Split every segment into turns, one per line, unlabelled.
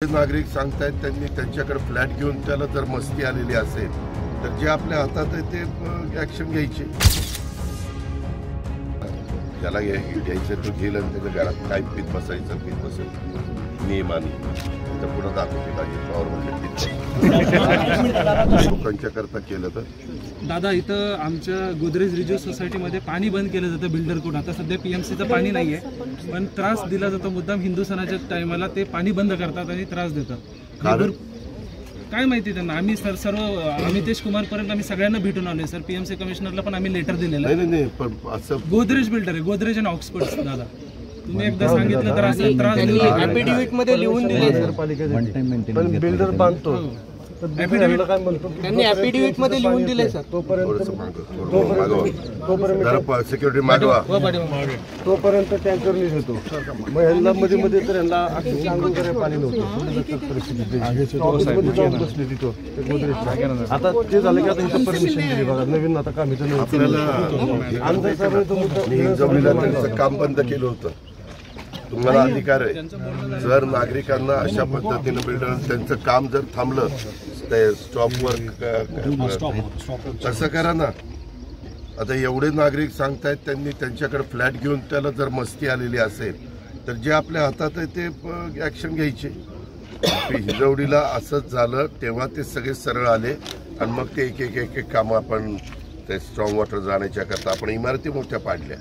नागरिक सांगतायत त्यांनी त्यांच्याकडे फ्लॅट घेऊन त्याला जर मस्ती आलेली असेल तर जे आपल्या हातात आहे ते ऍक्शन घ्यायची. ज्याला घ्यायचं तो घेईल आणि त्याच्या घरात काय पीत बसेल नियमाने तर पुढे दाखवते पॉवर लोकांच्या करता केलं तर.
दादा इथं आमच्या गोदरेज रिज्यू सोसायटीमध्ये पाणी बंद केलं जातं बिल्डरकडून. आता सध्या पीएमसीचं पाणी नाही आहे पण त्रास दिला जातो मुद्दाम. हिंदू सणाच्या टायमाला ते पाणी बंद करतात आणि त्रास देतात. काय माहिती त्यांना. आम्ही सर्व अमितेश कुमार पर्यंत आम्ही सगळ्यांना भेटून आलोय सर. पीएमसी कमिशनरला पण आम्ही लेटर दिलेलं आहे. गोदरेज बिल्डर आहे, गोदरेज आणि ऑक्सफर्ड. दादा तुम्ही एकदा सांगितलं तर असं त्रास
ऍफिडेव्हिट मध्ये लिहून दिले सर पालिकेचे. पण बिल्डर बांधतो त्यांनी ऍफिडेव्हिट मध्ये लिहून दिले सर.
सिक्युरिटी मागवा
तोपर्यंत टँकर निघतो. मग ह्यांना मध्ये मध्ये तर ह्यांना पाणी नव्हतं. बसले तिथं आता ते झालं की आता इथं परमिशन दिली बघा. नवीन आता काम इथं
त्यांचं काम बंद केलं होतं. तुम्हाला अधिकार आहे. जर नागरिकांना अशा पद्धतीने बिल्डर त्यांचं काम जर थांबलं ते स्टॉपवर तसं करा ना. आता एवढे नागरिक सांगतायत त्यांनी त्यांच्याकडे फ्लॅट घेऊन त्याला जर मस्ती आलेली असेल तर जे आपल्या हातात आहे ते ऍक्शन घ्यायचे. हिजवडीला असंच झालं तेव्हा ते सगळे सरळ आले आणि मग ते एक एक कामं आपण ते स्ट्रॉंग वॉटर जाण्याच्या करता आपण इमारती मोठ्या पाडल्या.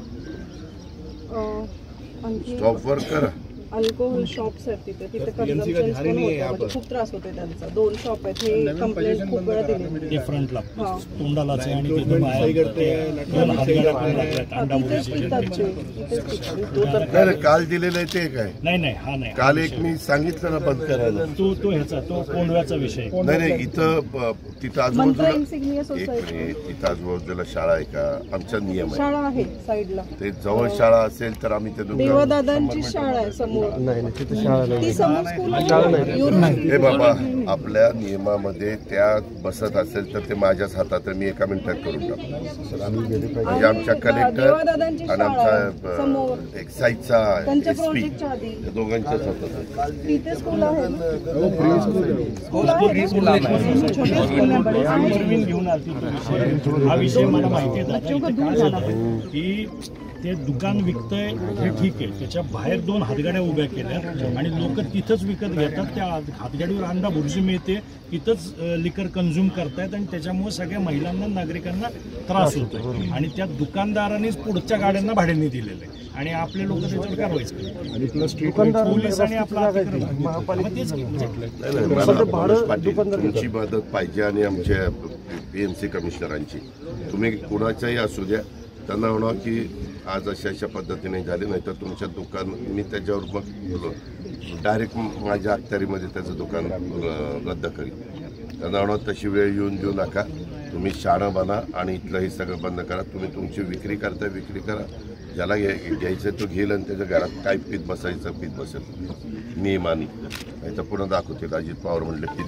स्टॉपवर करा.
अल्कोहोल शॉप्स आहेत तिथे कन्झम्पशन खूप त्रास होतोय त्यांचा. 2 शॉप आहेत. हे कंप्लेंट खूप वेळा दिली फ्रंटला तोंडालाच आणि
काल दिलेलं आहे ते काय नाही. काल एक मी सांगितलं ना बंद करायला.
तो कोंडव्याचा विषय
नाही इथं तिथं आजूबाजूला शाळा आहे का. आमचा नियम आहे
शाळा आहे साईडला.
ते जवळ शाळा असेल तर आम्ही ते
देवादादांची शाळा आहे समोर.
हे बाबा आपल्या नियमामध्ये त्या बसत असेल तर ते माझ्याच हातात मी एका मिनिटात करून टाकतो. म्हणजे आमच्या कलेक्टर आणि आमचा एक साईडचा एसपी दोघांच्याच हातात.
हा विषय मला माहिती आहे की ते दुकान विकतंय हे ठीक आहे. त्याच्या बाहेर 2 हातगाड्या उभ्या केल्या आणि लोक तिथंच विकत घेतात. त्या हातगाडीवर अंडा भुर्जी मिळते, तिथंच लिकर कन्झ्युम करतायत आणि त्याच्यामुळे सगळ्या महिलांना नागरिकांना त्रास होतोय. आणि त्या दुकानदारांनीच पुढच्या गाड्यांना भाड्याने दिलेलं आहे आणि आपले लोक त्याच्यावर कारवाई आणि प्लस पोलीस आणि आपला
तुमची मदत पाहिजे आणि आमच्या पीएमसी कमिशनरांची. तुम्ही कुणाच्याही असू द्या त्यांना म्हणा की आज अशा पद्धतीने झाले नाही तर तुमच्या दुकान मी त्याच्यावर मग डायरेक्ट माझ्या अखत्यारीमध्ये त्याचं दुकान रद्द करीन. त्यांना म्हणा तशी वेळ येऊन देऊ नका. तुम्ही शाळा बना आणि इथलं हे सगळं बंद करा. तुम्ही तुमची विक्री करता विक्री करा. ज्याला घ्यायचं तो घेईल आणि त्याच्या घरात काय पीत बसेल नियमाने. नाही तर पुन्हा दाखवतील अजित पवार म्हणले पीत